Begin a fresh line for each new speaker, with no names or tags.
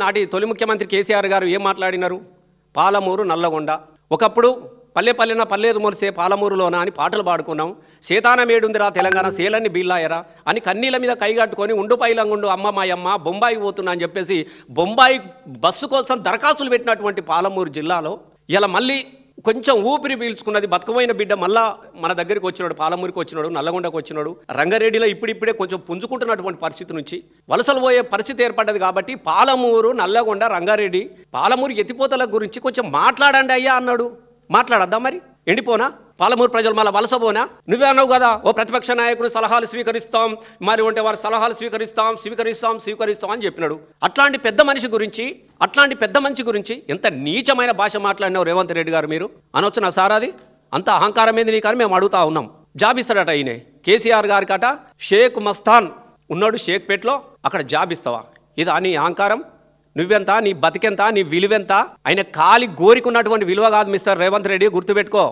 నాటి తొలి ముఖ్యమంత్రి కేసీఆర్ గారు ఏం మాట్లాడినారు? పాలమూరు నల్లగొండ, ఒకప్పుడు పల్లె పల్లెన పల్లేరు మొలిసే పాలమూరులోన అని పాటలు పాడుకున్నాం. శేతానమేడుందిరా తెలంగాణ సేలన్ని బీల్లాయరా అని కన్నీళ్ళ మీద కైగట్టుకొని ఉండుపైలంగుండు అమ్మ మాయమ్మ బొంబాయి పోతున్నా అని చెప్పేసి బొంబాయి బస్సు కోసం దరఖాస్తులు పెట్టినటువంటి పాలమూరు జిల్లాలో ఇలా మళ్ళీ కొంచెం ఊపిరి పీల్చుకున్నది బతుకుపోయిన బిడ్డ మళ్ళా మన దగ్గరికి వచ్చినాడు, పాలమూరికి వచ్చినాడు, నల్లగొండకు వచ్చినాడు. రంగారెడ్డిలో ఇప్పుడిప్పుడే కొంచెం పుంజుకుంటున్నటువంటి పరిస్థితి నుంచి వలసలు పోయే పరిస్థితి ఏర్పడ్డది. కాబట్టి పాలమూరు, నల్లగొండ, రంగారెడ్డి, పాలమూరు ఎత్తిపోతల గురించి కొంచెం మాట్లాడండి అయ్యా అన్నాడు. మాట్లాడద్దా మరి? ఎండిపోనా పాలమూరు ప్రజలు మళ్ళీ వలస పోనా? నువ్వే అన్నావు కదా, ఓ ప్రతిపక్ష నాయకుడు సలహాలు స్వీకరిస్తాం, మరి ఉంటే వారి సలహాలు స్వీకరిస్తాం అని చెప్పినాడు. అట్లాంటి పెద్ద మనిషి గురించి ఎంత నీచమైన భాష మాట్లాడినావు రేవంత్ రెడ్డి గారు మీరు అనొచ్చు. నా సారాది అంత అహంకారం ఏంది నీకని మేము అడుగుతా ఉన్నాం. జాబ్ ఇస్తాడట ఈయన కేసీఆర్ గారికి అట. షేక్ మస్తాన్ ఉన్నాడు షేక్పేట్లో, అక్కడ జాబ్ ఇస్తావా? ఇదా నీ అహంకారం? నువ్వెంత, నీ బతికెంత, నీ విలువెంత? ఆయన కాలి గోరికున్నటువంటి విలువ కాదు మిస్టర్ రేవంత్ రెడ్డి, గుర్తుపెట్టుకో.